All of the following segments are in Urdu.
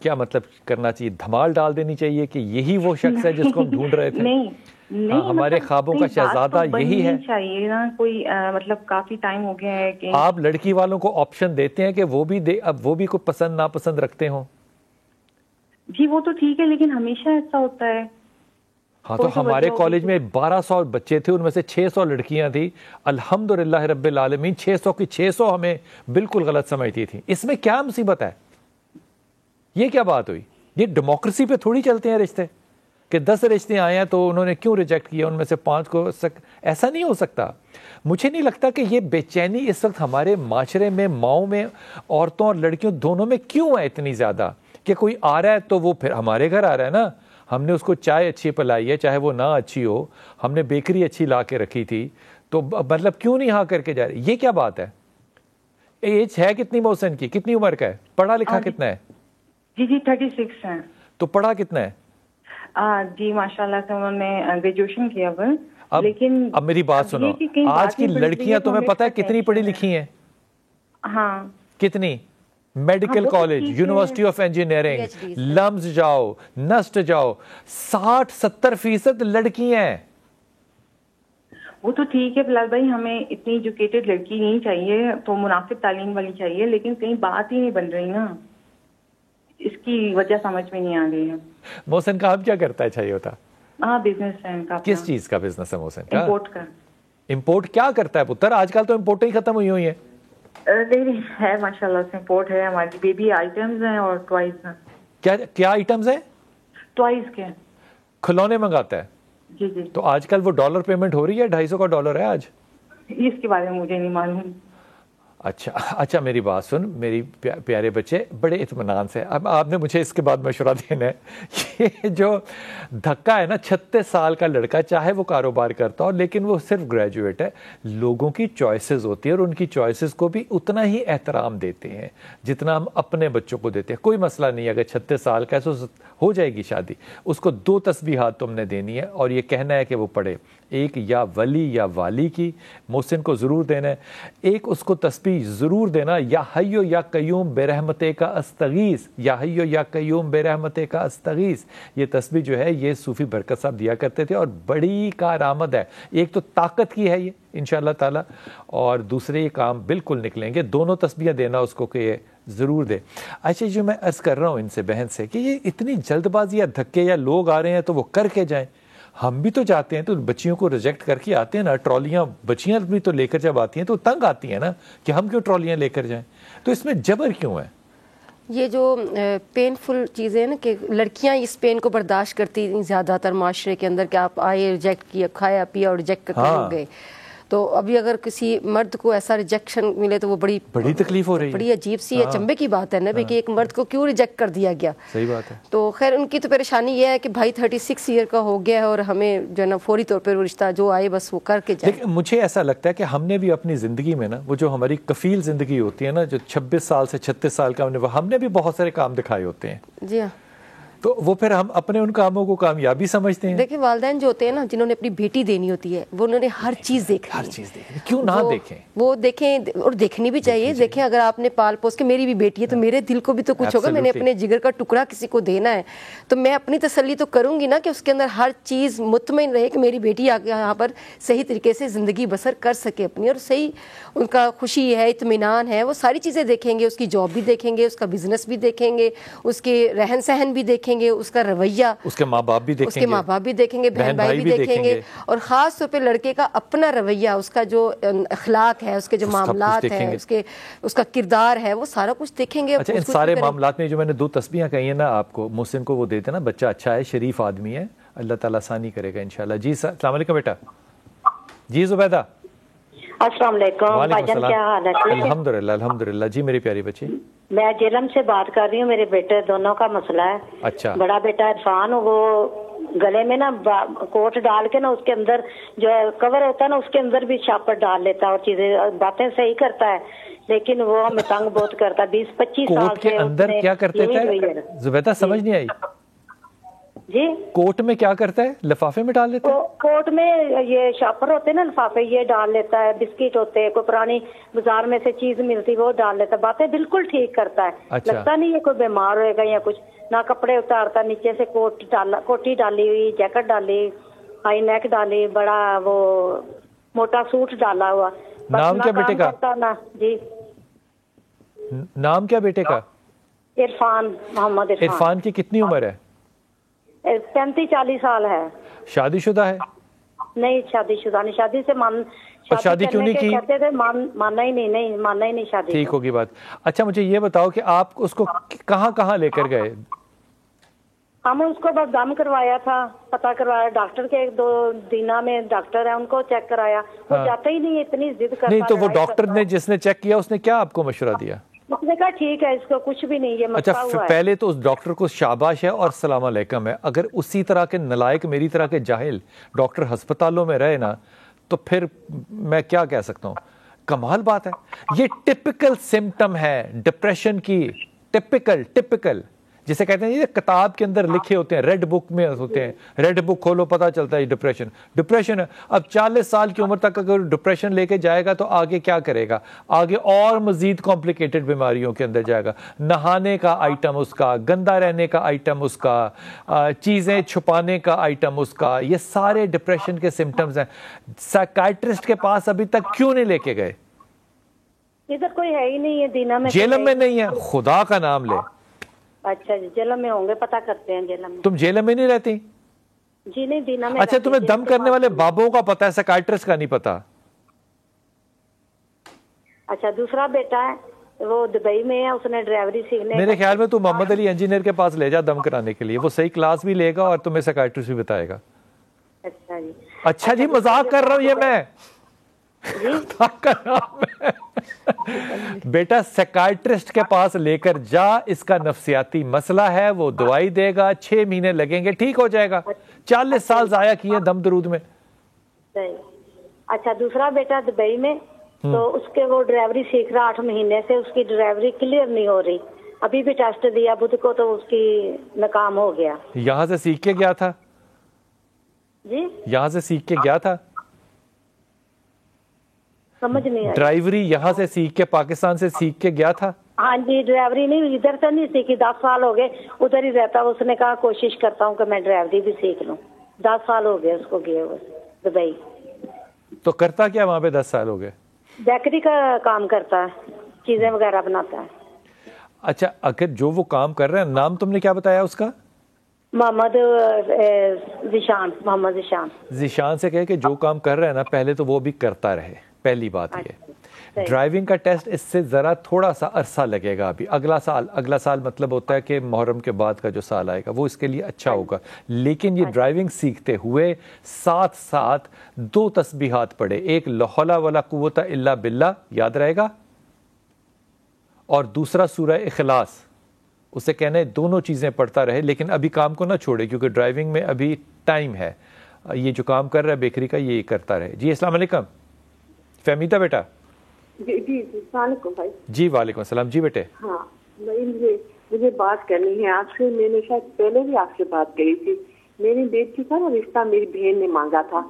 کیا مطلب کرنا چاہیے؟ دھمال ڈال دینی چاہیے کہ یہی وہ شخص ہے جس کو ہم ڈھونڈ رہے تھے؟ نہیں ہمارے خوابوں کا شہزادہ یہی ہے چاہیے نا کوئی مطلب کافی ٹائم ہو گیا ہے کہ آپ لڑکی والوں کو آپشن دیتے ہیں کہ وہ بھی اب وہ بھی کوئی پسند ناپسند رکھتے ہوں. جی وہ تو ٹھیک ہے لیکن ہمیشہ ایسا ہوتا ہے. ہاں تو ہمارے کالج میں 1200 بچے تھے، ان میں سے 600 لڑکیاں تھیں. الحمدللہ رب العالمین 600 کی 600 ہمیں بالکل غلط سمجھتی تھی. اس میں کیا مصیبت ہے؟ یہ کیا بات ہوئی؟ یہ ڈیموکریسی پہ تھوڑی چلتے ہیں رشتے کہ 10 رشتے آئے ہیں تو انہوں نے کیوں ریجیکٹ کیا، ان میں سے 5 کو ایسا نہیں ہو سکتا. مجھے نہیں لگتا کہ یہ بے چینی اس وقت ہمارے معاشرے میں، ماؤں میں، عورتوں اور لڑکیوں دونوں میں کیوں ہے اتنی زیادہ کہ کوئی آ رہا ہے تو وہ پھر ہمارے گھر آ رہا ہے نا، ہم نے اس کو چائے اچھی پلائی ہے چاہے وہ نہ اچھی ہو، ہم نے بیکری اچھی لا کے رکھی تھی، تو مطلب کیوں نہیں ہاں کر کے جا رہے؟ یہ کیا بات ہے؟ ایج ہے کتنی محسن کی؟ کتنی عمر کا ہے؟ پڑھا لکھا کتنا ہے؟ جی 36 ہے. تو پڑھا کتنا ہے؟ جی ماشاءاللہ سے انہوں نے گریجویشن کیا ہوا. لیکن اب میری بات سنو، آج کی لڑکیاں تمہیں پتہ ہے کتنی پڑھی لکھی ہیں؟ ہاں کتنی؟ Medical college, university of engineering, LUMS جاؤ، نسٹ جاؤ، 60-70% لڑکی ہیں. وہ تو ٹھیک ہے بلال بھائی، ہمیں اتنی ایجوکیٹڈ لڑکی نہیں چاہیے، تو مناسب تعلیم والی چاہیے، لیکن کہیں بات ہی نہیں بن رہی نا، اس کی وجہ سمجھ میں نہیں آ رہی ہے. محسن کام کیا کرتا ہے چاہیے ہوتا؟ ہاں بزنس ہے ان کا. کس چیز کا بزنس ہے محسن کا؟ امپورٹ کا. امپورٹ کیا کرتا ہے پتر؟ آج کل تو امپورٹ ہی ختم ہوئی ہیں. نہیں ہے ماشاءاللہ سے امپورٹ ہے، ہماری بیبی آئٹمز ہیں اور ٹوائز ہیں. کیا آئٹمز ہیں؟ ٹوائز کے کھلونے منگاتا ہے. جی تو آج کل وہ ڈالر پیمنٹ ہو رہی ہے؟ 250 کا ڈالر ہے آج؟ اس کے بارے میں مجھے نہیں معلوم. اچھا میری بات سن میری پیارے بچے، بڑے اطمینان سے اب آپ نے مجھے اس کے بعد مشورہ دینا ہے. یہ جو دھکا ہے نا، 36 سال کا لڑکا چاہے وہ کاروبار کرتا ہو لیکن وہ صرف گریجویٹ ہے، لوگوں کی چوائسز ہوتی ہیں اور ان کی چوائسز کو بھی اتنا ہی احترام دیتے ہیں جتنا ہم اپنے بچوں کو دیتے ہیں. کوئی مسئلہ نہیں ہے، اگر 36 سال کا ہے تو ہو جائے گی شادی. اس کو 2 تسبیحات تم نے دینی ہے اور یہ کہنا ہے کہ وہ پڑھے، ایک یا ولی یا والی کی محسن کو ضرور دینا ہے، ایک اس کو تسبیح ضرور دینا، یا حیو یا قیوم برحمتے کا استغیث، یا حیو یا قیوم برحمتے کا استغیث. یہ تسبیح جو ہے یہ صوفی برکت صاحب دیا کرتے تھے اور بڑی کارآمد ہے. ایک تو طاقت کی ہے یہ انشاءاللہ تعالی، اور دوسرے یہ کام بالکل نکلیں گے. دونوں تسبیحیں دینا اس کو کہ یہ ضرور دے. اچھا جو میں عرض کر رہا ہوں ان سے بہن سے کہ یہ اتنی جلد بازی یا دھکے یا لوگ آ رہے ہیں تو وہ کر کے جائیں. ہم بھی تو جاتے ہیں تو بچیوں کو ریجیکٹ کر کے آتے ہیں نا، ٹرالیاں بچیاں بھی تو لے کر جب آتی ہیں تو تنگ آتی ہیں نا کہ ہم کیوں ٹرالیاں لے کر جائیں. تو اس میں جبر کیوں ہے؟ یہ جو پینفل چیزیں نا کہ لڑکیاں اس پین کو برداشت کرتی زیادہ تر معاشرے کے اندر کہ آپ آئے ریجیکٹ کیا، کھایا پیا اور ریجیکٹ کر کے ہو گئے. تو ابھی اگر کسی مرد کو ایسا ریجیکشن ملے تو وہ بڑی تکلیف ہو رہی ہے، بڑی عجیب سی اچنبے کی بات ہے نا کہ ایک مرد کو کیوں ریجیکٹ کر دیا گیا. صحیح بات ہے. تو خیر ان کی تو پریشانی یہ ہے کہ بھائی 36 ایئر کا ہو گیا ہے اور ہمیں جو ہے نا فوری طور پہ وہ رشتہ جو آئے بس وہ کر کے جائے. لیکن مجھے ایسا لگتا ہے کہ ہم نے بھی اپنی زندگی میں نا وہ جو ہماری کفیل زندگی ہوتی ہے نا، جو 26 سال سے 36 سال کا ہم نے بھی بہت سارے کام دکھائے ہوتے ہیں. جی ہاں. تو وہ پھر ہم اپنے ان کاموں کو کامیابی سمجھتے ہیں. دیکھیں والدین جو ہوتے ہیں نا، جنہوں نے اپنی بیٹی دینی ہوتی ہے وہ انہوں نے ہر چیز دیکھنی، ہر چیز دیکھنی، کیوں نہ دیکھیں؟ وہ دیکھیں اور دیکھنی بھی چاہیے. دیکھیں اگر آپ نے پال پوس کے میری بھی بیٹی ہے تو میرے دل کو بھی تو کچھ ہوگا، میں نے اپنے جگر کا ٹکڑا کسی کو دینا ہے تو میں اپنی تسلی تو کروں گی نا کہ اس کے اندر ہر چیز مطمئن رہے کہ میری بیٹی آگے یہاں پر صحیح طریقے سے زندگی بسر کر سکے اپنی، اور صحیح ان کا خوشی ہے، اطمینان ہے، وہ ساری چیزیں دیکھیں گے. اس کی جاب بھی دیکھیں گے، اس کا بزنس بھی دیکھیں گے، اس کے رہن سہن بھی دیکھیں گے، اس کا رویہ، اس کے ماں باپ بھی دیکھیں گے، اس کے ماں باپ بھی دیکھیں گے، بہن بھائی بھی دیکھیں گے، اور خاص طور پہ لڑکے کا اپنا رویہ، اس کا جو اخلاق ہے، اس کے جو معاملات ہیں، اس کا کردار ہے، وہ سارا کچھ دیکھیں گے. اچھا ان سارے معاملات میں جو میں نے 2 تسبیحیں کہی ہیں نا آپ کو، محسن کو وہ دیتے نا، بچہ اچھا ہے، شریف آدمی ہے، اللہ تعالیٰ آسانی کرے گا انشاءاللہ. جی السلام علیکم بیٹا. جی زبیدہ. السلام علیکم. وعلیکم کیا حال ہے؟ الحمدللہ الحمدللہ. جی میری پیاری بچی. میں جیلم سے بات کر رہی ہوں. میرے بیٹے دونوں کا مسئلہ ہے. اچھا. بڑا بیٹا عرفان، وہ گلے میں نا کوٹ ڈال کے نا اس کے اندر جو کور ہوتا ہے نا اس کے اندر بھی شاپر ڈال لیتا ہے اور چیزیں باتیں صحیح کرتا ہے، لیکن وہ ہمیں تنگ بہت کرتا ہے. 20-25 سال کوٹ کے اندر کیا کرتے تھے زبیدہ؟ سمجھ نہیں آئی. جی کوٹ میں کیا کرتا ہے؟ لفافے میں ڈال لیتا ہے؟ کوٹ میں یہ شاپر ہوتے ہیں نا لفافے، یہ ڈال لیتا ہے، بسکٹ ہوتے ہیں، کوئی پرانی بازار میں سے چیز ملتی وہ ڈال لیتا ہے، باتیں بالکل ٹھیک کرتا ہے. اچھا. لگتا نہیں ہے کوئی بیمار ہوئے گا یا کچھ، نہ کپڑے اتارتا، نیچے سے کوٹی ڈالی ہوئی، جیکٹ ڈالی، ہائی نیک ڈالی، بڑا وہ موٹا سوٹ ڈالا ہوا. نام کیا بیٹے کا؟ جی نام کیا بیٹے کا؟ عرفان، محمد عرفان. عرفان کی کتنی عمر ہے؟ 35-40 سال ہے. شادی شدہ ہے؟ نہیں شادی شدہ نہیں. شادی سے شادی کیوں نہیں کی؟ کہتے تھے ماننا ہی نہیں شادی. ٹھیک ہوگی بات. اچھا مجھے یہ بتاؤ کہ آپ اس کو کہاں کہاں لے کر گئے؟ ہم اس کو بس دم کروایا تھا، پتہ کروایا، ڈاکٹر کے 2 دینا میں ڈاکٹر ہے، ان کو چیک کرایا. وہ جاتا ہی نہیں، اتنی ضد کرتا. نہیں تو وہ ڈاکٹر نے جس نے چیک کیا اس نے کیا آپ کو مشورہ دیا؟ اس نے کہا ٹھیک ہے، اس کو کچھ بھی نہیں، یہ مسئلہ ہوا ہے. اچھا پہلے تو اس ڈاکٹر کو شاباش ہے اور السلام علیکم ہے. اگر اسی طرح کے نلائق میری طرح کے جاہل ڈاکٹر ہسپتالوں میں رہے نا تو پھر میں کیا کہہ سکتا ہوں. کمال بات ہے. یہ ٹپکل سمٹم ہے ڈپریشن کی. ٹپکل جسے کہتے ہیں یہ کتاب کے اندر لکھے ہوتے ہیں، ریڈ بک میں ہوتے ہیں. ریڈ بک کھولو پتہ چلتا ہے ڈپریشن ہے. اب 40 سال کی عمر تک اگر ڈپریشن لے کے جائے گا تو آگے کیا کرے گا؟ آگے اور مزید کمپلیکیٹڈ بیماریوں کے اندر جائے گا. نہانے کا آئٹم اس کا، گندا رہنے کا آئٹم اس کا، چیزیں چھپانے کا آئٹم اس کا، یہ سارے ڈپریشن کے سمٹمز ہیں. سائیکائٹرسٹ کے پاس ابھی تک کیوں نہیں لے کے گئے؟ ادھر کوئی ہے ہی نہیں ہے دینا میں. جیلم میں نہیں ہے؟ خدا کا نام لے. اچھا جی جیلم میں ہوں گے، پتہ کرتے ہیں جیلم میں. تم جیلم میں نہیں رہتی؟ جی نہیں دینا میں. اچھا تمہیں دم کرنے والے بابوں کا پتا ہے، سائیکائٹرسٹ کا نہیں پتا؟ اچھا دوسرا بیٹا ہے وہ دبئی میں ہے، اس نے ڈرائیوری سیکھنے. میرے خیال میں تو محمد علی انجینئر کے پاس لے جا دم کرانے کے لیے، وہ صحیح کلاس بھی لے گا اور تمہیں سائیکائٹرسٹ بھی بتائے گا. اچھا جی. اچھا جی مذاق کر رہا ہوں یہ میں. بیٹا سائیکائٹرسٹ کے پاس لے کر جا، اس کا نفسیاتی مسئلہ ہے، وہ دوائی دے گا، 6 مہینے لگیں گے، ٹھیک ہو جائے گا. 40 سال ضائع کیے دم درود میں. اچھا دوسرا بیٹا دبئی میں، تو اس کے وہ ڈرائیوری سیکھ رہا 8 مہینے سے، اس کی ڈرائیوری کلیئر نہیں ہو رہی. ابھی بھی ٹیسٹ دیا بدھ کو تو اس کی ناکام ہو گیا. یہاں سے سیکھ کے گیا تھا؟ جی یہاں سے سیکھ کے گیا تھا؟ سمجھ نہیں آئی. ڈرائیوری یہاں سے سیکھ کے پاکستان سے سیکھ کے گیا تھا؟ ہاں جی ڈرائیوری نہیں ادھر سے نہیں سیکھی، 10 سال ہو گئے ادھر ہی رہتا. اس نے کہا کوشش کرتا ہوں کہ میں ڈرائیوری بھی سیکھ لوں. 10 سال ہو گئے اس کو گئے ہوئے دبئی. تو کرتا کیا وہاں پہ 10 سال ہو گئے؟ بیکری کا کام کرتا ہے، چیزیں وغیرہ بناتا ہے. اچھا اگر جو وہ کام کر رہے ہیں، نام تم نے کیا بتایا اس کا؟ محمد ذیشان. ذیشان سے کہے کہ جو کام کر رہے ہیں نا پہلے تو وہ بھی کرتا رہے. پہلی بات یہ ڈرائیونگ کا ٹیسٹ اس سے ذرا تھوڑا سا عرصہ لگے گا. ابھی اگلا سال مطلب ہوتا ہے کہ محرم کے بعد کا جو سال آئے گا وہ اس کے لیے اچھا ہوگا. لیکن یہ ڈرائیونگ سیکھتے ہوئے ساتھ 2 تسبیحات پڑھے. ایک لا حول ولا قوت الا باللہ یاد رہے گا، اور دوسرا سورہ اخلاص. اسے کہنا ہے دونوں چیزیں پڑھتا رہے، لیکن ابھی کام کو نہ چھوڑے کیونکہ ڈرائیونگ میں ابھی ٹائم ہے. یہ جو کام کر رہا ہے بیکری کا یہ کرتا رہے. جی السلام علیکم. فہمیدہ بیٹا؟ جی السلام علیکم بھائی. جی وعلیکم السلام. جی بیٹے. ہاں مجھے بات کرنی ہے آپ سے. میں نے شاید پہلے بھی آپ سے بات کری تھی. میری بیٹی کا نا رشتہ میری بہن نے مانگا تھا،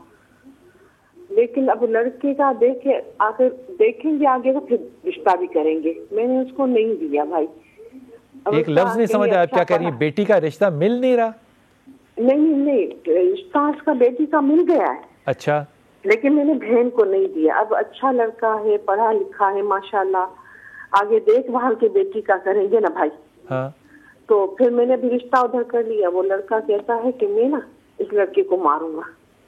لیکن اب لڑکے کا دیکھیں گے آگے تو پھر رشتہ بھی کریں گے. میں نے اس کو نہیں دیا بھائی. ایک لفظ نہیں سمجھ آیا آپ کیا کہہ رہی ہیں؟ بیٹی کا رشتہ مل نہیں رہا؟ نہیں رشتہ اس کا بیٹی کا مل گیا ہے. اچھا لیکن میں نے بہن کو نہیں دیا. اب اچھا لڑکا ہے، پڑھا لکھا ہے ماشاءاللہ، آگے دیکھ بھال کے بیٹی کا کریں گے نا بھائی. ہاں تو پھر میں نے بھی رشتہ ادھر کر لیا. وہ لڑکا کہتا ہے کہ میں نا اس لڑکے کو ماروں گا.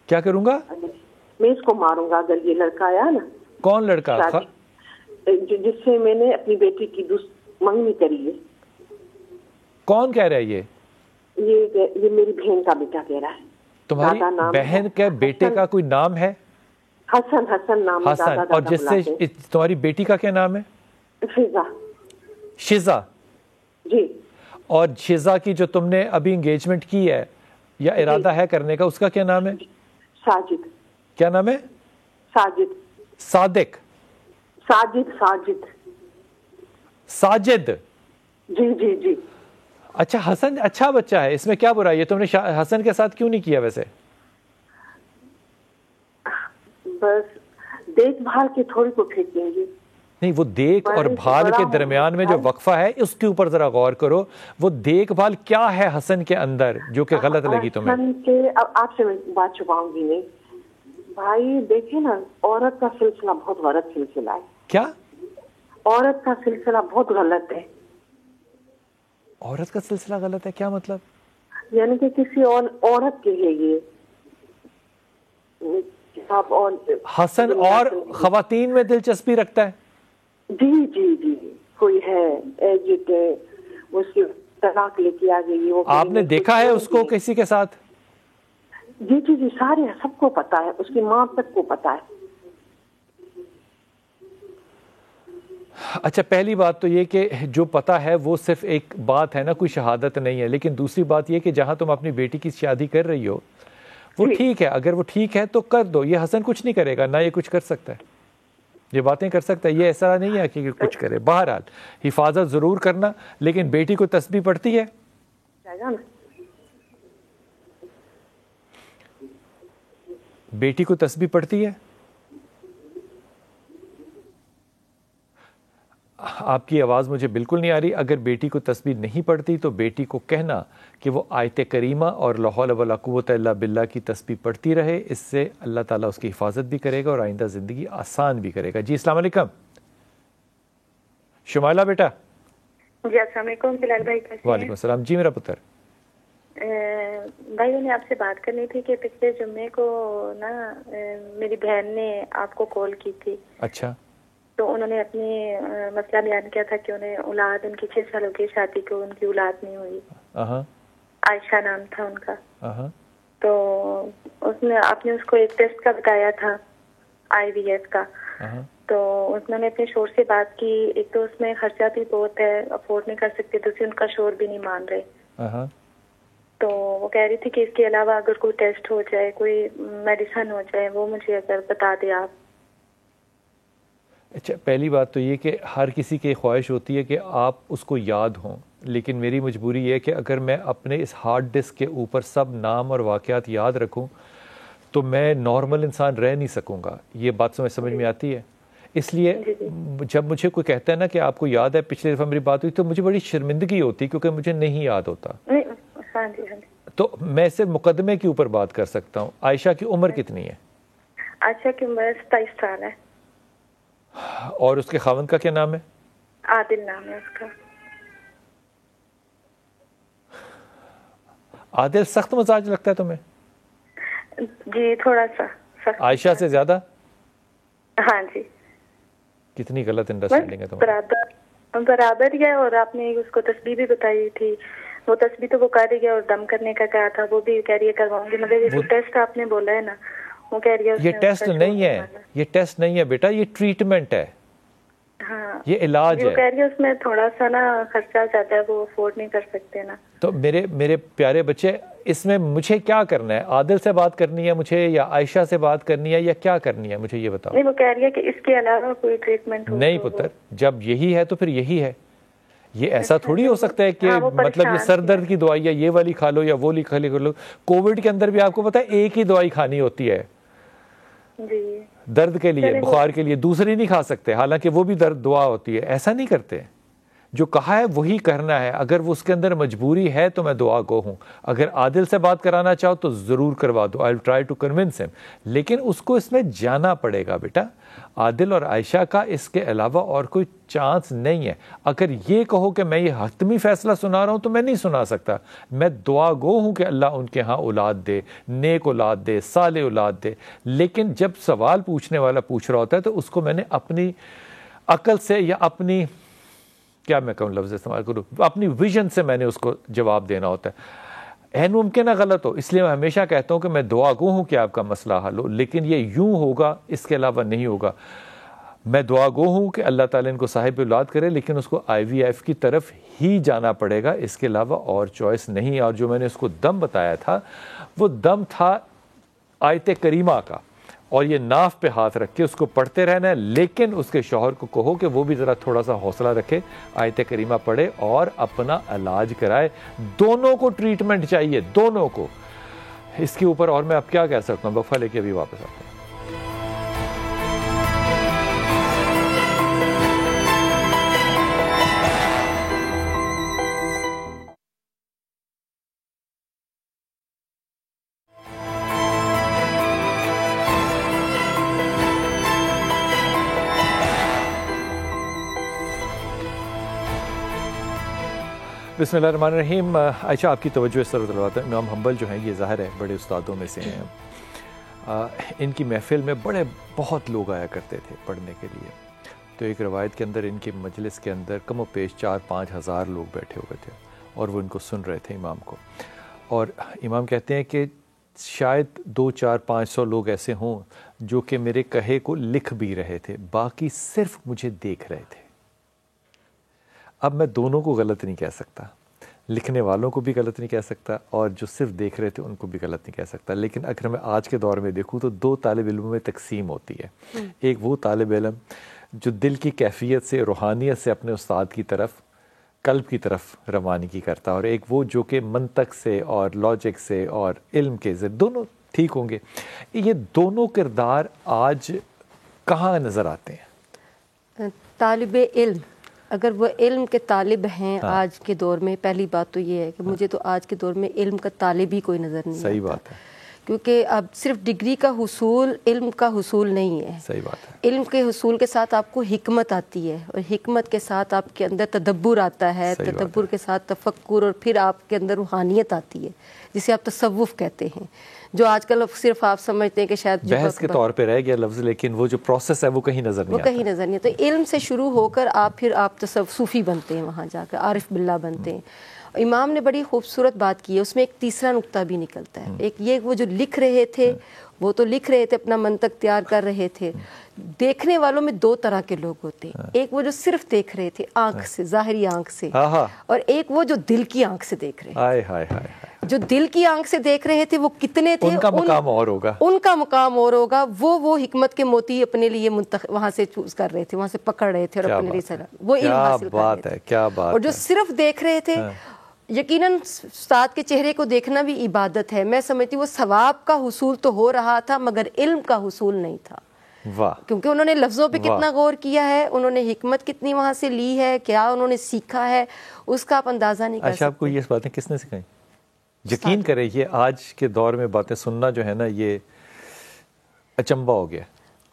کیا کروں گا؟ میں اس کو ماروں گا اگر یہ لڑکا آیا نا. کون لڑکا؟ جس سے میں نے اپنی بیٹی کی منگنی کری ہے. کون کہہ رہا ہے یہ میری بہن کا بیٹا کہہ رہا ہے. تمہاری بہن کے بیٹے کا کوئی نام ہے؟ حسن نام. حسن. اور جس سے تمہاری بیٹی کا کیا نام ہے؟ شزا. جی. اور شزا کی جو تم نے ابھی انگیجمنٹ کی ہے یا ارادہ ہے کرنے کا، اس کا کیا نام ہے؟ ساجد. کیا نام ہے؟ ساجد. صادق. ساجد. ساجد. جی. اچھا حسن اچھا بچہ ہے, اس میں کیا برائی ہے؟ تم نے حسن کے ساتھ کیوں نہیں کیا ویسے؟ بس دیکھ بھال کی تھوڑی کو پھینکیں گے. نہیں, وہ دیکھ اور بھال کے درمیان میں جو وقفہ ہے اس کے اوپر ذرا غور کرو. وہ دیکھ بھال کیا ہے حسن کے اندر جو کہ غلط لگی تمہیں؟ حسن کے, اب آپ سے میں بات چھپاؤں گی نہیں بھائی. دیکھیں نا, عورت کا سلسلہ بہت غلط سلسلہ ہے. کیا عورت کا سلسلہ بہت غلط ہے. عورت کا سلسلہ غلط ہے کیا مطلب؟ یعنی کہ کسی اور عورت کے لیے یہ حسن اور خواتین میں دلچسپی رکھتا ہے؟ جی جی جی, کوئی ہے ایجٹ ہے, اس کی طلاق لے کے آ گئی. آپ نے دیکھا ہے اس کو کسی کے ساتھ؟ جی جی جی, سارے سب کو پتا ہے, اس کی ماں تک کو پتا ہے. اچھا, پہلی بات تو یہ کہ جو پتا ہے وہ صرف ایک بات ہے نا, کوئی شہادت نہیں ہے. لیکن دوسری بات یہ کہ جہاں تم اپنی بیٹی کی شادی کر رہی ہو وہ ٹھیک ہے, اگر وہ ٹھیک ہے تو کر دو. یہ حسن کچھ نہیں کرے گا, نہ یہ کچھ کر سکتا ہے, یہ باتیں کر سکتا ہے, یہ ایسا نہیں ہے کہ کچھ کرے. بہرحال حفاظت ضرور کرنا. لیکن بیٹی کو تسبیح پڑھتی ہے؟ بیٹی کو تسبیح پڑھتی ہے؟ آپ کی آواز مجھے بالکل نہیں آ رہی. اگر بیٹی کو تسبیح نہیں پڑھتی تو بیٹی کو کہنا کہ وہ آیت کریمہ اور لا حول ولا قوت الا باللہ کی تسبیح پڑھتی رہے. اس سے اللہ تعالیٰ اس کی حفاظت بھی کرے گا اور آئندہ زندگی آسان بھی کرے گا. جی السلام علیکم. شمائلہ بیٹا. جی السلام علیکم بلال بھائی. وعلیکم السلام. جی میرا پتر. بھائی نے آپ سے بات کرنی تھی کہ پچھلے جمعے کو نا میری بہن نے آپ کو کال کی تھی. اچھا. تو انہوں نے اپنی مسئلہ بیان کیا تھا کہ انہیں اولاد, ان کی 6 سال ہو گئی شادی کو, ان کی اولاد نہیں ہوئی. عائشہ نام تھا ان کا. تو آپ نے اس کو ایک ٹیسٹ کا بتایا تھا IVF کا. تو انہوں نے اپنے شوہر سے بات کی. ایک تو اس میں خرچہ بھی بہت ہے, افورڈ نہیں کر سکتے. دوسری ان کا شوہر بھی نہیں مان رہے. تو وہ کہہ رہی تھی کہ اس کے علاوہ اگر کوئی ٹیسٹ ہو جائے, کوئی میڈیسن ہو جائے, وہ مجھے اگر بتا دیں آپ. اچھا, پہلی بات تو یہ کہ ہر کسی کی خواہش ہوتی ہے کہ آپ اس کو یاد ہوں. لیکن میری مجبوری یہ ہے کہ اگر میں اپنے اس ہارڈ ڈسک کے اوپر سب نام اور واقعات یاد رکھوں تو میں نارمل انسان رہ نہیں سکوں گا. یہ بات سمجھ میں آتی ہے. اس لیے جب مجھے کوئی کہتا ہے نا کہ آپ کو یاد ہے پچھلی دفعہ میری بات ہوئی, تو مجھے بڑی شرمندگی ہوتی کیونکہ مجھے نہیں یاد ہوتا. تو میں صرف مقدمے کے اوپر بات کر سکتا ہوں. عائشہ کی عمر کتنی ہے؟ عائشہ کی عمر 27 سال ہے. اور اس کے خاوند کا کیا نام ہے؟ عادل نام ہے اس کا. عادل سخت مزاج لگتا ہے تمہیں؟ جی تھوڑا سا سخت. عائشہ سے زیادہ؟ ہاں جی. کتنی غلط انڈرسٹینڈنگ ہے تمہیں. برابر ہی ہے. اور آپ نے اس کو تسبیح بھی بتائی تھی, وہ تسبیح تو وہ کر رہی ہے, اور دم کرنے کا کہا تھا وہ بھی کہہ رہی ہے کرواؤں گی. مگر یہ ٹیسٹ آپ نے بولا ہے نا, وہ کہہ رہی ہے یہ ٹیسٹ نہیں ہے, یہ ٹیسٹ نہیں ہے بیٹا, یہ ٹریٹمنٹ ہے. ہاں یہ علاج ہے. وہ کہہ رہی ہے اس میں تھوڑا سا نا خرچہ زیادہ ہے, وہ افورڈ نہیں کر سکتے نا. تو میرے پیارے بچے, اس میں مجھے کیا کرنا ہے؟ عادل سے بات کرنی ہے مجھے, یا عائشہ سے بات کرنی ہے, یا کیا کرنی ہے مجھے یہ بتاؤ. نہیں, وہ کہہ رہی ہے کہ اس کے علاوہ کوئی ٹریٹمنٹ نہیں پتر, جب یہی ہے تو پھر یہی ہے. یہ ایسا تھوڑی ہو سکتا ہے کہ مطلب یہ سر درد کی دوائی ہے, یہ والی کھا لو یا وہ کھا لو. کووڈ کے اندر بھی آپ کو پتا ہے ایک ہی دوائی کھانی ہوتی ہے درد کے لیے, بخار کے لیے, دوسری نہیں کھا سکتے. حالانکہ وہ بھی درد دعا ہوتی ہے. ایسا نہیں کرتے. جو کہا ہے وہی کرنا ہے. اگر وہ اس کے اندر مجبوری ہے تو میں دعا گو ہوں. اگر عادل سے بات کرانا چاہو تو ضرور کروا دو. I'll try to convince him. لیکن اس کو اس میں جانا پڑے گا بیٹا. عادل اور عائشہ کا اس کے علاوہ اور کوئی چانس نہیں ہے. اگر یہ کہو کہ میں یہ حتمی فیصلہ سنا رہا ہوں تو میں نہیں سنا سکتا. میں دعا گو ہوں کہ اللہ ان کے ہاں اولاد دے, نیک اولاد دے, صالح اولاد دے. لیکن جب سوال پوچھنے والا پوچھ رہا ہوتا ہے تو اس کو میں نے اپنی عقل سے یا اپنی کیا میں کہوں لفظ استعمال کروں, اپنی ویژن سے میں نے اس کو جواب دینا ہوتا ہے. این ممکن ہے غلط ہو, اس لیے میں ہمیشہ کہتا ہوں کہ میں دعا گو ہوں کہ آپ کا مسئلہ حل ہو, لیکن یہ یوں ہوگا, اس کے علاوہ نہیں ہوگا. میں دعا گو ہوں کہ اللہ تعالیٰ ان کو صاحب اولاد کرے, لیکن اس کو IVF کی طرف ہی جانا پڑے گا, اس کے علاوہ اور چوائس نہیں. اور جو میں نے اس کو دم بتایا تھا وہ دم تھا آیت کریمہ کا, اور یہ ناف پہ ہاتھ رکھ کے اس کو پڑھتے رہنا ہے، لیکن اس کے شوہر کو کہو کہ وہ بھی ذرا تھوڑا سا حوصلہ رکھے، آیت کریمہ پڑھے اور اپنا علاج کرائے. دونوں کو ٹریٹمنٹ چاہیے، دونوں کو. اس کے اوپر اور میں اب کیا کہہ سکتا ہوں. وقفہ لے کے ابھی واپس آتے ہیں. بسم اللہ الرحمن الرحیم. عائشہ آپ کی توجہ اس طرح دلواتا ہے. امام حنبل جو ہیں یہ ظاہر ہے بڑے استادوں میں سے ہیں. ان کی محفل میں بہت لوگ آیا کرتے تھے پڑھنے کے لیے. تو ایک روایت کے اندر ان کے مجلس کے اندر کم و بیش 4-5 ہزار لوگ بیٹھے ہوئے تھے اور وہ ان کو سن رہے تھے امام کو. اور امام کہتے ہیں کہ شاید 200-400-500 لوگ ایسے ہوں جو کہ میرے کہے کو لکھ بھی رہے تھے، باقی صرف مجھے دیکھ رہے تھے. اب میں دونوں کو غلط نہیں کہہ سکتا، لکھنے والوں کو بھی غلط نہیں کہہ سکتا اور جو صرف دیکھ رہے تھے ان کو بھی غلط نہیں کہہ سکتا. لیکن اگر میں آج کے دور میں دیکھوں تو 2 طالب علموں میں تقسیم ہوتی ہے. ایک وہ طالب علم جو دل کی کیفیت سے، روحانیت سے اپنے استاد کی طرف، قلب کی طرف روانگی کرتا ہے، اور ایک وہ جو کہ منطق سے اور لاجک سے اور علم کے ذریعے، دونوں ٹھیک ہوں گے. یہ دونوں کردار آج کہاں نظر آتے ہیں؟ طالب علم اگر وہ علم کے طالب ہیں آج کے دور میں، پہلی بات تو یہ ہے کہ مجھے تو آج کے دور میں علم کا طالب ہی کوئی نظر نہیں آتا. صحیح بات ہے. کیونکہ اب صرف ڈگری کا حصول علم کا حصول نہیں ہے. صحیح بات ہے. علم کے حصول کے ساتھ آپ کو حکمت آتی ہے، اور حکمت کے ساتھ آپ کے اندر تدبر آتا ہے، تدبر کے ساتھ تفکر، اور پھر آپ کے اندر روحانیت آتی ہے جسے آپ تصوف کہتے ہیں، جو آج کل صرف آپ سمجھتے ہیں کہ شاید بحث کے طور پہ رہ گیا لفظ، لیکن وہ جو پروسیس ہے وہ کہیں نظر نہیں آتا. کہیں نظر نہیں. تو علم سے شروع ہو کر آپ صوفی بنتے ہیں، وہاں جا کر عارف باللہ بنتے ہیں. امام نے بڑی خوبصورت بات کی ہے، اس میں ایک تیسرا نقطہ بھی نکلتا ہے. ایک یہ وہ جو لکھ رہے تھے، وہ تو لکھ رہے تھے، اپنا منطق تیار کر رہے تھے. دیکھنے والوں میں 2 طرح کے لوگ ہوتے ہیں. ایک وہ جو صرف دیکھ رہے تھے آنکھ سے، ظاہری آنکھ سے، اور ایک وہ جو دل کی آنکھ سے دیکھ رہے تھے. جو دل کی آنکھ سے دیکھ رہے تھے وہ کتنے تھے، ان کا مقام اور ہوگا، ان کا مقام اور ہوگا. وہ حکمت کے موتی اپنے لیے وہاں سے چوز کر رہے تھے، وہاں سے پکڑ رہے تھے اور اپنے لیے وہ علم حاصل کر رہے تھے. کیا بات. اور جو صرف دیکھ رہے تھے، یقیناً استاد کے چہرے کو دیکھنا بھی عبادت ہے. میں سمجھتی ہوں وہ ثواب کا حصول تو ہو رہا تھا مگر علم کا حصول نہیں تھا. کیونکہ انہوں نے لفظوں پہ کتنا غور کیا ہے، انہوں نے حکمت کتنی وہاں سے لی ہے، کیا انہوں نے سیکھا ہے، اس کا آپ اندازہ نہیں کر سکتے. آپ کو یہ باتیں کس نے سکھائیں؟ یقین کریں یہ آج کے دور میں باتیں سننا جو ہے نا یہ اچنبا ہو گیا.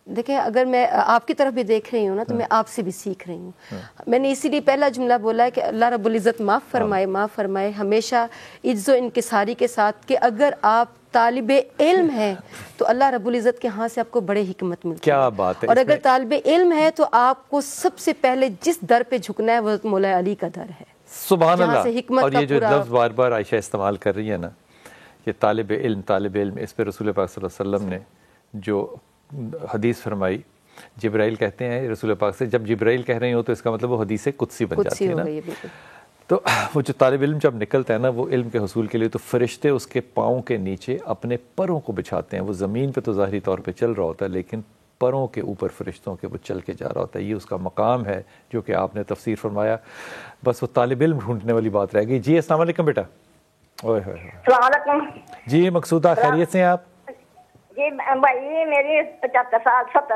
دیکھیں اگر میں آپ کی طرف بھی دیکھ رہی ہوں نا تو میں آپ سے بھی سیکھ رہی ہوں. میں نے اسی لیے پہلا جملہ بولا ہے کہ اللہ رب العزت معاف فرمائے ہمیشہ عجز و انکساری کے ساتھ کہ اگر آپ طالب علم ہیں تو اللہ رب العزت کے ہاں سے آپ کو بڑے حکمت ملتی ہے. کیا بات ہے. اور اگر طالب علم ہے تو آپ کو سب سے پہلے جس در پہ جھکنا ہے وہ مولا علی کا در ہے. سبحان اللہ. اور یہ جو لفظ بار بار عائشہ استعمال کر رہی ہے نا، یہ طالب علم، اس پہ رسول پاک صلی اللہ علیہ وسلم نے جو حدیث فرمائی، جبرائیل کہتے ہیں رسول پاک سے، جب جبرائیل کہہ رہے ہو تو اس کا مطلب وہ حدیث قدسی بن جاتی ہے نا. تو وہ جو طالب علم جب نکلتا ہے نا وہ علم کے حصول کے لیے، تو فرشتے اس کے پاؤں کے نیچے اپنے پروں کو بچھاتے ہیں. وہ زمین پہ تو ظاہری طور پہ چل رہا ہوتا ہے لیکن پروں کے اوپر فرشتوں کے وہ چل کے جا رہا ہوتا ہے. یہ اس کا مقام ہے جو کہ آپ نے تفسیر فرمایا. بس وہ طالب علم ڈھونڈنے والی بات رہ گئی. جی السلام علیکم بیٹا. السلام علیکم. جی مقصودہ خیریت سے ہیں آپ؟ جی بھائی میری 70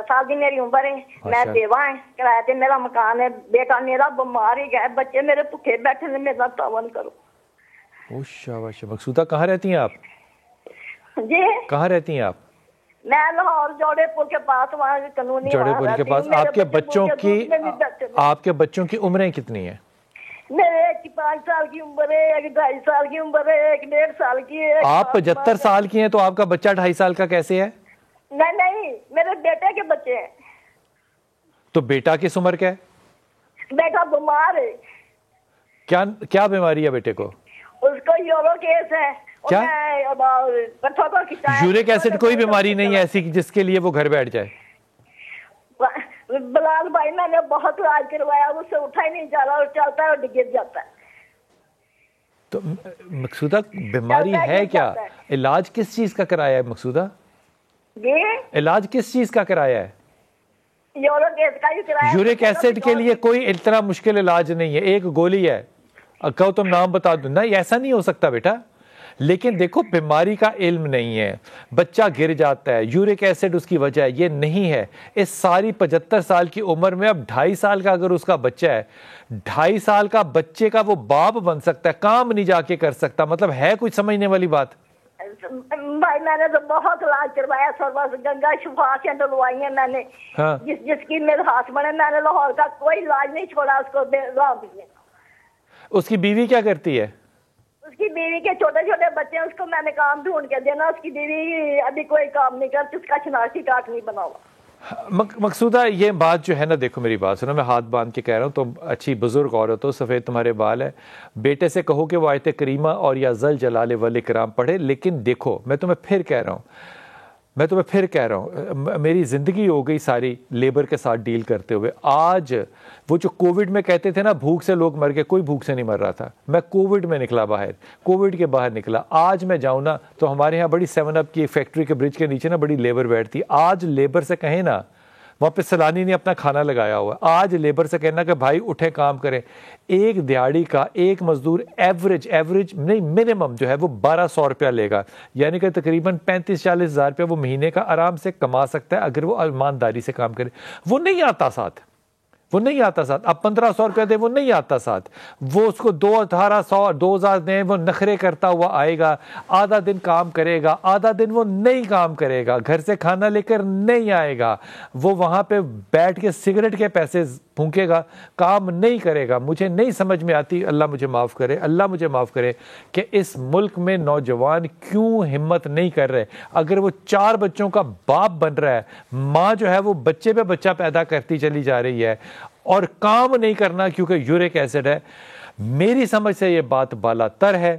سال کی میری عمر ہے. میں بیوہ ہیں، کرایہ پہ میرا مکان ہے. بیٹا میرا بیمار ہی گیا، بچے میرے بھوکے بیٹھے ہیں، میرا تعاون کرو. شاباش. مقصودہ کہاں رہتی ہیں آپ؟ جی کہاں رہتی ہیں آپ؟ میں لاہور جوڑے پور کے پاس، وہاں قانونی جوڑے پور کے پاس. آپ کے بچوں کی عمریں کتنی ہیں؟ میرے ایک 5 سال کی عمر ہے، ایک 2.5 سال کی عمر ہے، ایک 1.5 سال کی ہے. آپ 75 سال کی ہیں تو آپ کا بچہ 2.5 سال کا کیسے ہے؟ نہیں میرے بیٹے کے بچے ہیں. تو بیٹا کس عمر کا ہے؟ بیٹا بیمار ہے. کیا بیماری ہے بیٹے کو؟ اس کو یورو کیس ہے. کیا یورک ایسڈ؟ کوئی بیماری نہیں ہے ایسی جس کے لیے وہ گھر بیٹھ جائے. بلال بھائی میں نے بہت علاج کروایا، اس سے اٹھا ہی نہیں جا رہا، اور چلتا ہے اور گر جاتا ہے. تو مقصودہ بیماری ہے کیا؟ علاج کس چیز کا کرایا ہے مقصودہ؟ جی علاج کس چیز کا کرایا ہے؟ یورک ایسڈ کے لیے کوئی اتنا مشکل علاج نہیں ہے, ایک گولی ہے. کہو تم نام بتا دو, نہیں ایسا نہیں ہو سکتا بیٹا. لیکن دیکھو بیماری کا علم نہیں ہے, بچہ گر جاتا ہے, یورک ایسڈ اس کی وجہ ہے, یہ نہیں ہے. اس ساری 75 سال کی عمر میں اب 2.5 سال کا اگر اس کا بچہ ہے, 2.5 سال کا بچے کا وہ باپ بن سکتا ہے, کام نہیں جا کے کر سکتا, مطلب ہے کچھ سمجھنے والی بات؟ بھائی میں نے تو بہت علاج کروایا, سربس گنگا شفا سے ڈلوائی ہیں میں نے, جس کی میرے ہاتھ بنے, میں نے لاہور کا کوئی علاج نہیں چھوڑا اس کو. اس کی بیوی کیا کرتی ہے؟ اس کی بیوی کے چھوٹے چھوٹے بچے ہیں, اس کو میں نے کام ڈھونڈ کے دینا. اس کی بیوی ابھی کوئی کام نہیں کرتی, اس کا شناختی کارڈ نہیں بنا ہوا. مقصودہ یہ بات جو ہے نا, دیکھو میری بات سنو, میں ہاتھ باندھ کے کہہ رہا ہوں, تم اچھی بزرگ عورت ہو, سفید تمہارے بال ہے, بیٹے سے کہو کہ وہ آیت کریمہ اور یا ذل جلال والاکرام پڑھے. لیکن دیکھو میں تمہیں پھر کہہ رہا ہوں, میری زندگی ہو گئی ساری لیبر کے ساتھ ڈیل کرتے ہوئے. آج وہ جو کووڈ میں کہتے تھے نا بھوک سے لوگ مر گئے, کوئی بھوک سے نہیں مر رہا تھا. میں کووڈ میں نکلا باہر, کووڈ کے باہر نکلا. آج میں جاؤں نا تو ہمارے ہاں بڑی 7 اپ کی فیکٹری کے برج کے نیچے نا بڑی لیبر بیٹھتی. آج لیبر سے کہیں نا, وہاں پہ سلانی نے اپنا کھانا لگایا ہوا, آج لیبر سے کہنا کہ بھائی اٹھے کام کریں. ایک دیہڑی کا ایک مزدور ایوریج نہیں منیمم جو ہے وہ 1200 روپیہ لے گا, یعنی کہ تقریباً 35-40 ہزار روپیہ وہ مہینے کا آرام سے کما سکتا ہے اگر وہ ایمانداری سے کام کرے. وہ نہیں آتا ساتھ. اب 1500 روپیہ دے, وہ نہیں آتا ساتھ. وہ اس کو 1800 2000 دیں, وہ نخرے کرتا ہوا آئے گا, آدھا دن کام کرے گا, آدھا دن وہ نہیں کام کرے گا, گھر سے کھانا لے کر نہیں آئے گا, وہ وہاں پہ بیٹھ کے سگریٹ کے پیسے پھونکے گا, کام نہیں کرے گا. مجھے نہیں سمجھ میں آتی, اللہ مجھے معاف کرے کہ اس ملک میں نوجوان کیوں ہمت نہیں کر رہے. اگر وہ 4 بچوں کا باپ بن رہا ہے, ماں جو ہے وہ بچے پہ بچہ پیدا کرتی چلی جا رہی ہے, اور کام نہیں کرنا کیونکہ یورک ایسڈ ہے. میری سمجھ سے یہ بات بالا تر ہے.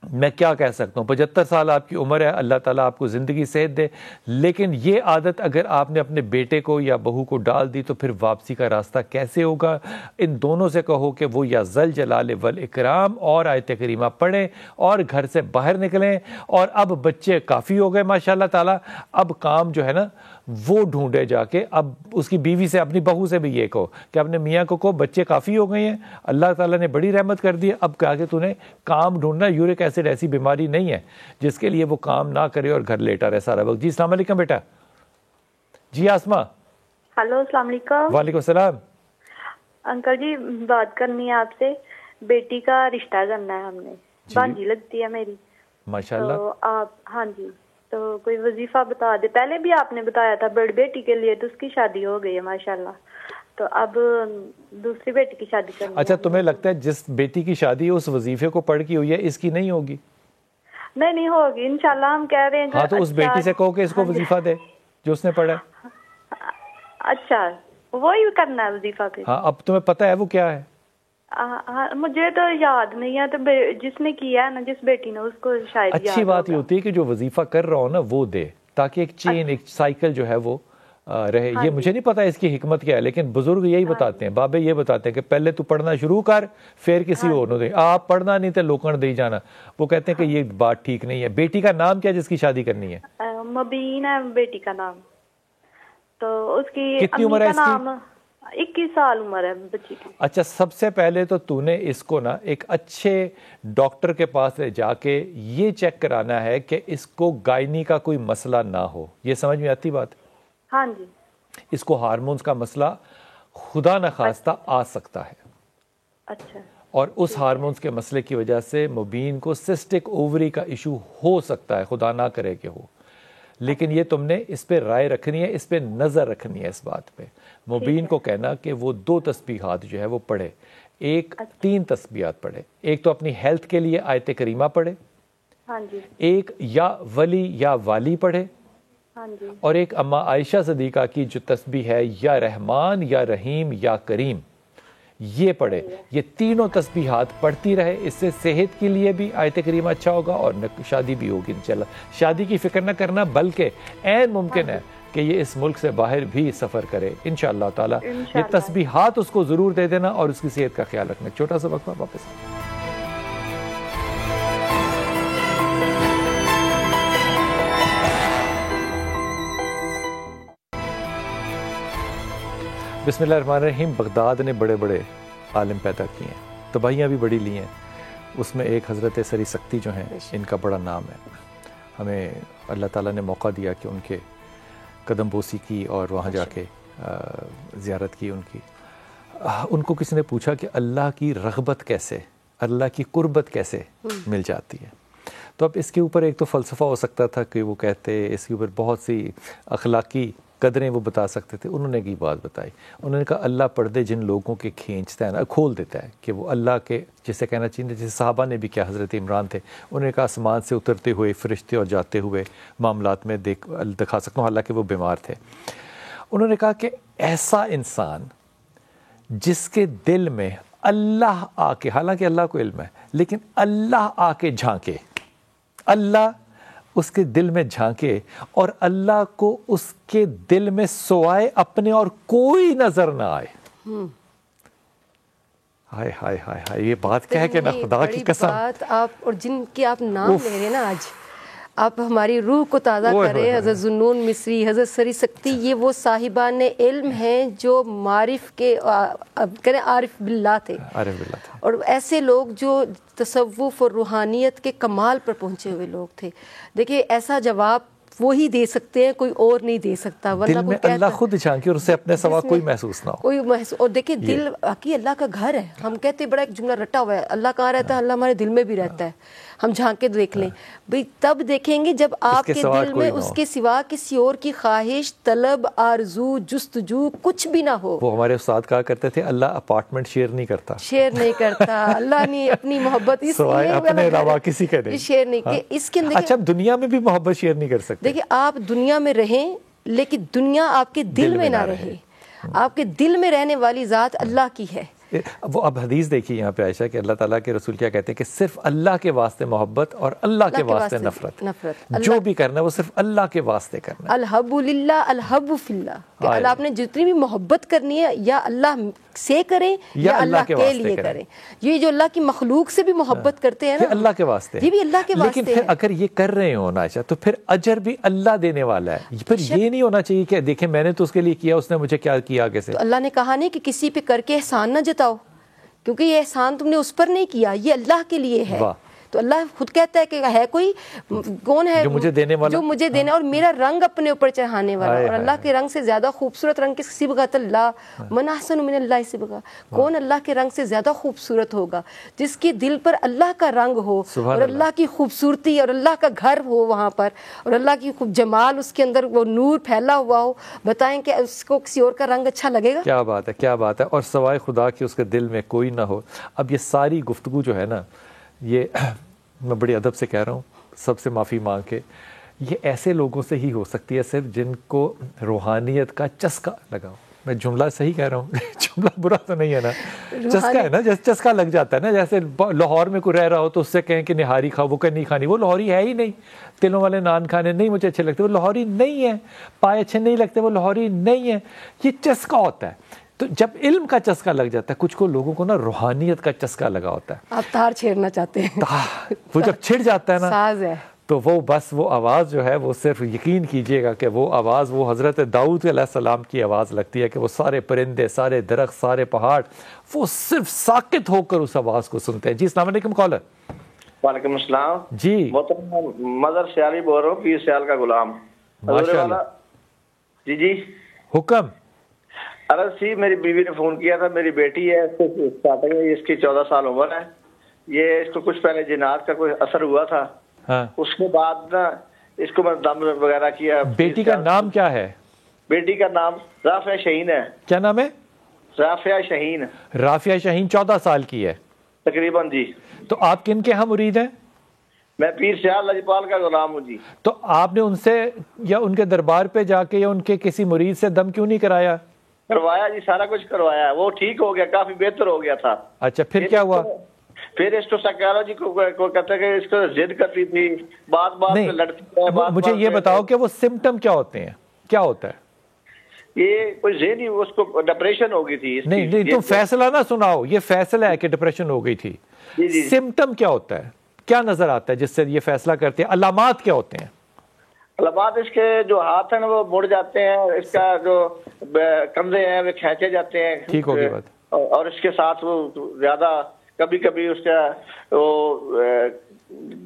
میں کیا کہہ سکتا ہوں, 75 سال آپ کی عمر ہے, اللہ تعالیٰ آپ کو زندگی صحت دے, لیکن یہ عادت اگر آپ نے اپنے بیٹے کو یا بہو کو ڈال دی تو پھر واپسی کا راستہ کیسے ہوگا؟ ان دونوں سے کہو کہ وہ یا ذل جلال والاکرام اور آیت کریمہ پڑھیں اور گھر سے باہر نکلیں. اور اب بچے کافی ہو گئے ماشاء اللہ تعالیٰ, اب کام جو ہے نا وہ ڈھونڈے جا کے. اب اس کی بیوی سے, اپنی بہو سے بھی یہ کہو کہ اپنے میاں کو کہو بچے کافی ہو گئے ہیں, اللہ تعالیٰ نے بڑی رحمت کر دی ہے, اب کہا کہ تو نے کام ڈھونڈنا. یورک ایسڈ ایسی بیماری نہیں ہے جس کے لیے وہ کام نہ کرے اور گھر لیٹا رہے سارا وقت. جی السلام علیکم بیٹا. جی آسما. ہلو السلام علیکم. وعلیکم السلام. انکل جی بات کرنی ہے آپ سے, بیٹی کا رشتہ کرنا ہے ہم نے, بھانجی لگتی ہے میری ماشاءاللہ. تو آپ, ہاں جی, تو کوئی وظیفہ بتا دے. پہلے بھی آپ نے بتایا تھا بڑی بیٹی کے لیے, تو اس کی شادی ہو گئی ہے ماشاءاللہ, تو اب دوسری بیٹی کی شادی کرنی ہے. اچھا تمہیں لگتا ہے جس بیٹی کی شادی اس وظیفے کو پڑھ کی ہوئی ہے, اس کی نہیں ہوگی؟ نہیں ہوگی انشاءاللہ, ہم کہہ رہے ہیں. ہاں تو اس بیٹی سے کہو کہ اس کو وظیفہ دے جو اس نے پڑھا ہے. اچھا وہی کرنا ہے وظیفہ پہ. ہاں اب تمہیں پتہ ہے وہ کیا ہے؟ مجھے تو یاد نہیں ہے, تو جس نے کیا ہے نا, جس بیٹی نے, اس کو شاید یاد. اچھی بات یہ ہوتی ہے کہ جو وظیفہ کر رہا ہو نا وہ دے, تاکہ ایک چین, ایک سائیکل جو ہے وہ رہے. یہ مجھے نہیں پتا اس کی حکمت کیا ہے, لیکن بزرگ یہی بتاتے ہیں, بابے یہ بتاتے ہیں کہ پہلے تو پڑھنا شروع کر, پھر کسی اور نو دے. آپ پڑھنا نہیں تو لوکن دے جانا. وہ کہتے ہیں کہ یہ بات ٹھیک نہیں ہے. بیٹی کا نام کیا جس کی شادی کرنی ہے؟ مبین ہے بیٹی کا نام. تو اس کی کتنی عمر ہے اس کی؟ 21 سال عمر ہے بچی کی. اچھا سب سے پہلے تو نے اس کو نا ایک اچھے ڈاکٹر کے پاس لے جا کے یہ چیک کرانا ہے کہ اس کو گائنی کا کوئی مسئلہ نہ ہو. یہ سمجھ میں آتی بات؟ ہاں جی. اس کو ہارمونز کا مسئلہ خدا نخواستہ آ سکتا ہے. اچھا. اور اس ہارمونز کے مسئلے کی وجہ سے مبین کو سسٹک اووری کا ایشو ہو سکتا ہے, خدا نہ کرے کہ ہو. لیکن یہ تم نے اس پہ رائے رکھنی ہے, اس پہ نظر رکھنی ہے اس بات پہ. مبین کو کہنا کہ وہ 2 تسبیحات جو ہے وہ پڑھے, 3 تسبیحات پڑھے. ایک تو اپنی ہیلتھ کے لیے آیت کریمہ پڑھے, ایک یا ولی یا والی پڑھے, اور ایک اما عائشہ صدیقہ کی جو تسبیح ہے یا رحمان یا رحیم یا کریم, یہ پڑھے. یہ تینوں تسبیحات پڑھتی رہے, اس سے صحت کے لیے بھی آیت کریمہ اچھا ہوگا اور شادی بھی ہوگی انشاءاللہ. شادی کی فکر نہ کرنا, بلکہ عین ممکن ہے کہ یہ اس ملک سے باہر بھی سفر کرے انشاءاللہ تعالی. یہ تسبیحات اس کو ضرور دے دینا اور اس کی صحت کا خیال رکھنا. چھوٹا سا وقفہ, واپس بسم اللہ الرحمن الرحیم. بغداد نے بڑے بڑے عالم پیدا کیے ہیں, تباہیاں بھی بڑی لی ہیں. اس میں ایک حضرت سری سکتی جو ہیں, ان کا بڑا نام ہے. ہمیں اللہ تعالیٰ نے موقع دیا کہ ان کے قدم بوسی کی اور وہاں جا کے زیارت کی ان کی. ان کو کسی نے پوچھا کہ اللہ کی رغبت کیسے, اللہ کی قربت کیسے مل جاتی ہے. تو اب اس کے اوپر ایک تو فلسفہ ہو سکتا تھا کہ وہ کہتے, اس کے اوپر بہت سی اخلاقی قدریں وہ بتا سکتے تھے. انہوں نے ایک بات بتائی, انہوں نے کہا اللہ پردے جن لوگوں کے کھینچتا ہے نا, کھول دیتا ہے, کہ وہ اللہ کے, جسے کہنا چاہیے جیسے صحابہ نے بھی کیا, حضرت عمران تھے, انہوں نے کہا آسمان سے اترتے ہوئے فرشتے اور جاتے ہوئے معاملات میں دکھا سکتا ہوں, حالانکہ وہ بیمار تھے. انہوں نے کہا کہ ایسا انسان جس کے دل میں اللہ آ کے, حالانکہ اللہ کو علم ہے, لیکن اللہ آ کے جھانکے, اللہ اس کے دل میں جھانکے اور اللہ کو اس کے دل میں سوائے اپنے اور کوئی نظر نہ آئے. ہائے ہائے ہائے ہائے, یہ بات کیا ہے کہ نا خدا کی قسم. بات آپ اور جن کے آپ نام لے رہے ہیں نا آج, آپ ہماری روح کو تازہ کریں. حضرت ذوالنون مصری, حضرت سری سکتی, یہ وہ صاحبان علم ہیں جو معرف کے عارف باللہ تھے, اور ایسے لوگ جو تصوف اور روحانیت کے کمال پر پہنچے ہوئے لوگ تھے. دیکھیے ایسا جواب وہی دے سکتے ہیں, کوئی اور نہیں دے سکتا. دل میں اللہ خود جھانکے اور اسے اپنے سوا کوئی محسوس نہ ہو, کوئی محسوس. اور دیکھیں دل باقی اللہ کا گھر ہے. ہم کہتے بڑا ایک جملہ رٹا ہوا ہے, اللہ کہاں رہتا ہے, اللہ ہمارے دل میں بھی رہتا ہے. ہم جھانک کے دیکھ لیں بھئی, تب دیکھیں گے جب آپ کے دل میں اس کے سوا کسی اور کی خواہش, طلب, آرزو, جستجو کچھ بھی نہ ہو. وہ ہمارے استاد کہا کرتے تھے اللہ اپارٹمنٹ شیئر نہیں کرتا, اللہ نے اپنی محبت سوائے اپنے علاوہ کسی کے نہیں شیئر نہیں کہ اس کے اندر. اچھا دنیا میں بھی محبت شیئر نہیں کر سکتے. دیکھیں آپ دنیا میں رہیں لیکن دنیا آپ کے دل میں نہ رہے. آپ کے دل میں رہنے والی ذات اللہ کی ہے. وہ اب حدیث دیکھیے یہاں پہ عائشہ کہ اللہ تعالیٰ کے رسول کیا کہتے ہیں کہ صرف اللہ کے واسطے محبت اور اللہ کے واسطے نفرت. جو بھی کرنا ہے وہ صرف اللہ کے واسطے کرنا ہے. الحب للہ الحب فی اللہ, کہ اللہ آپ نے جتنی بھی محبت کرنی ہے یا اللہ سے کریں یا اللہ کے لیے کریں. یہ جو اللہ کی مخلوق سے بھی محبت کرتے ہیں نا, اللہ کے واسطے, یہ بھی اللہ کے واسطے. لیکن پھر اگر یہ کر رہے ہو نا عائشہ, تو پھر اجر بھی اللہ دینے والا ہے. پھر یہ نہیں ہونا چاہیے کہ دیکھیں میں نے تو اس کے لیے کیا, اس نے مجھے کیا کیا آگے سے. تو اللہ نے کہا نہیں کہ کسی پہ کر کے احسان نہ جتاؤ, کیونکہ یہ احسان تم نے اس پر نہیں کیا, یہ اللہ کے لیے ہے. تو اللہ خود کہتا ہے کہ ہے کوئی کون ہے جو مجھے دینے والا, جو مجھے دینے اور میرا رنگ اپنے اوپر چڑھانے والا. اور اللہ کے رنگ سے زیادہ خوبصورت رنگ کس صبغۃ اللہ, من احسن من اللہ صبغہ. کون اللہ کے رنگ سے زیادہ خوبصورت ہوگا, جس کے دل پر اللہ کا رنگ ہو اور اللہ کی خوبصورتی اور اللہ کا گھر ہو وہاں پر, اور اللہ کی خوب جمال اس کے اندر وہ نور پھیلا ہوا ہو. بتائیں کہ اس کو کسی اور کا رنگ اچھا لگے گا؟ کیا بات ہے, کیا بات ہے. اور سوائے خدا کی اس کے دل میں کوئی نہ ہو. اب یہ ساری گفتگو جو ہے نا, یہ میں بڑی ادب سے کہہ رہا ہوں, سب سے معافی مانگ کے, یہ ایسے لوگوں سے ہی ہو سکتی ہے صرف جن کو روحانیت کا چسکا لگا ہو. میں جملہ صحیح کہہ رہا ہوں, جملہ برا تو نہیں ہے نا, چسکا ہے نا, جیسے چسکا لگ جاتا ہے نا. جیسے لاہور میں کوئی رہ رہا ہو تو اس سے کہیں کہ نہاری کھاؤ, وہ کہ نہیں کھانی, وہ لاہوری ہے ہی نہیں. تلوں والے نان کھانے نہیں مجھے اچھے لگتے, وہ لاہوری نہیں ہے. پائے اچھے نہیں لگتے, وہ لاہوری نہیں ہے. یہ چسکا ہوتا ہے. تو جب علم کا چسکا لگ جاتا ہے, کچھ کو لوگوں کو نا روحانیت کا چسکا لگا ہوتا ہے. آپ تار چھیڑنا چاہتے ہیں, وہ جب چھڑ جاتا ہے نا ساز ہے, تو وہ بس وہ آواز جو ہے وہ صرف یقین کیجئے گا کہ وہ آواز وہ حضرت داؤد علیہ السلام کی آواز لگتی ہے, کہ وہ سارے پرندے, سارے درخت, سارے پہاڑ وہ صرف ساکت ہو کر اس آواز کو سنتے ہیں. جی السلام علیکم کالر. وعلیکم السلام. جی مدر سیالی بول رہا ہوں, پیر سیال کا غلام. ماشاءاللہ. جی حکم. عرض سی, میری بیوی نے فون کیا تھا, میری بیٹی ہے, اس کی 14 سال عمر ہے. یہ اس کو کچھ پہلے جنات کا کوئی اثر ہوا تھا, اس کے بعد نا اس کو میں دم وغیرہ کیا. بیٹی کا نام کیا ہے؟ بیٹی کا نام رافعہ شہین ہے. کیا نام ہے؟ رافعہ شہین. رافعہ شہین 14 سال کی ہے تقریباً. جی. تو آپ کن کے ہاں مرید ہیں؟ میں پیر سیال لجپال کا غلام ہوں. جی. تو آپ نے ان سے یا ان کے دربار پہ جا کے یا ان کے کسی مرید سے دم کیوں نہیں کرایا؟ کروایا جی, سارا کچھ کروایا, وہ ٹھیک ہو گیا, کافی بہتر ہو گیا تھا. اچھا, پھر کیا ہوا؟ پھر اس کو سائیکالوجی کو کہتے ہیں کہ اس کو ضد کرتی تھی, بات لڑتی ہے. مجھے یہ بتاؤ کہ وہ سمٹم کیا ہوتے ہیں, کیا ہوتا ہے؟ یہ کوئی ذہنی, اس کو ڈپریشن ہو گئی تھی. نہیں تم فیصلہ نہ سناؤ, یہ فیصلہ ہے کہ ڈپریشن ہو گئی تھی. سمٹم کیا ہوتا ہے, کیا نظر آتا ہے جس سے یہ فیصلہ کرتے ہیں, علامات کیا ہوتے ہیں؟ علامات اس کے جو ہاتھ ہیں وہ مڑ جاتے ہیں, اس کا جو کندھے ہیں وہ کھینچے جاتے ہیں, ٹھیک ہوگی بات, اور اس کے ساتھ وہ زیادہ کبھی کبھی اس کا وہ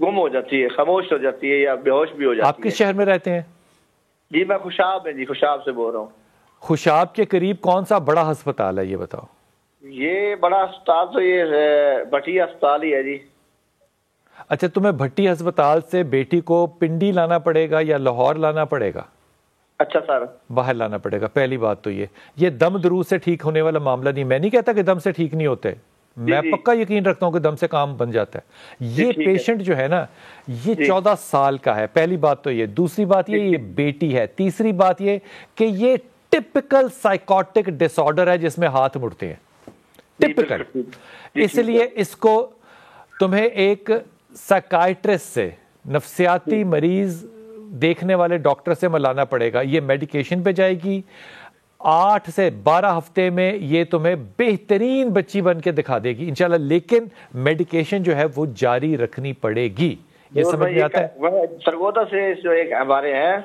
گم ہو جاتی ہے, خاموش ہو جاتی ہے یا بے ہوش بھی ہو جاتی ہے. آپ کس شہر میں رہتے ہیں؟ جی میں خوشاب میں, جی خوشاب سے بول رہا ہوں. خوشاب کے قریب کون سا بڑا ہسپتال ہے یہ بتاؤ؟ یہ بڑا ہسپتال تو یہ بھٹی ہسپتال ہی ہے جی. اچھا, تمہیں بھٹی ہسپتال سے بیٹی کو پنڈی لانا پڑے گا یا لاہور لانا پڑے گا؟ اچھا سر, باہر لانا پڑے گا. پہلی بات تو یہ دم درود سے ٹھیک ہونے والا معاملہ نہیں. میں نہیں کہتا کہ دم سے ٹھیک نہیں ہوتے, میں پکا یقین رکھتا ہوں کہ دم سے کام بن جاتا ہے. یہ پیشنٹ جو ہے نا یہ 14 سال کا ہے, پہلی بات تو یہ. دوسری بات یہ بیٹی ہے. تیسری بات یہ کہ یہ ٹپکل سائیکوٹک ڈس آرڈر ہے جس میں ہاتھ مڑتے ہیں, ٹپکل. اس لیے اس کو تمہیں ایک سائیکائٹرسٹ سے, نفسیاتی مریض دیکھنے والے ڈاکٹر سے ملانا پڑے گا. یہ میڈیکیشن پہ جائے گی, 8 سے 12 ہفتے میں یہ تمہیں بہترین بچی بن کے دکھا دے گی انشاءاللہ, لیکن میڈیکیشن جو ہے وہ جاری رکھنی پڑے گی. یہ سمجھ میں آتا ہے؟ سرگودا سے جو ایک ہمارے ہیں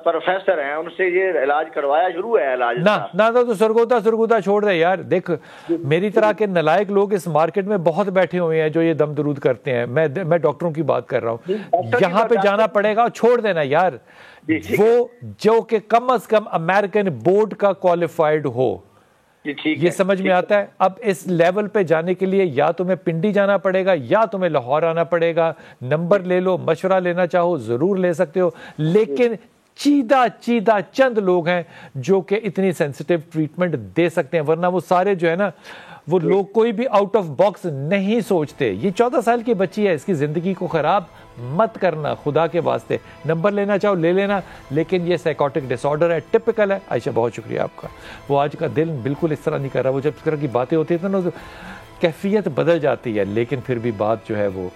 پروفیسر ہیں, ان سے یہ علاج کروایا, شروع ہے علاج. نہ تو سرگودا چھوڑ دے یار. دیکھ میری طرح کے نلائق لوگ اس مارکیٹ میں بہت بیٹھے ہوئے ہیں جو یہ دم درود کرتے ہیں. میں ڈاکٹروں کی بات کر رہا ہوں. یہاں پہ جانا پڑے گا, چھوڑ دینا یار. وہ جو کہ کم از کم امریکن بورڈ کا کوالیفائڈ ہو. یہ سمجھ میں آتا ہے؟ اب اس لیول پہ جانے کے لیے یا تمہیں پنڈی جانا پڑے گا یا تمہیں لاہور آنا پڑے گا. نمبر لے لو, مشورہ لینا چاہو ضرور لے سکتے ہو, لیکن چیدہ چند لوگ ہیں جو کہ اتنی سینسٹیو ٹریٹمنٹ دے سکتے ہیں, ورنہ وہ سارے جو ہے نا وہ لوگ کوئی بھی آؤٹ آف باکس نہیں سوچتے. یہ 14 سال کی بچی ہے, اس کی زندگی کو خراب مت کرنا خدا کے واسطے. نمبر لینا چاہو لے لینا, لیکن یہ سائیکوٹک ڈس آرڈر ہے, ٹپکل ہے. عائشہ بہت شکریہ آپ کا. وہ آج کا دل بالکل اس طرح نہیں کر رہا. وہ جب اس طرح کی باتیں ہوتی ہیں نا کیفیت بدل جاتی ہے, لیکن پھر بھی بات جو ہے وہ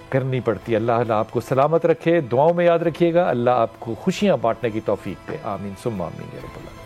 کرنی پڑتی ہے. اللہ آپ کو سلامت رکھے, دعاؤں میں یاد رکھیے گا. اللہ آپ کو خوشیاں بانٹنے کی توفیق دے. آمین ثم آمین یا رب العالمین.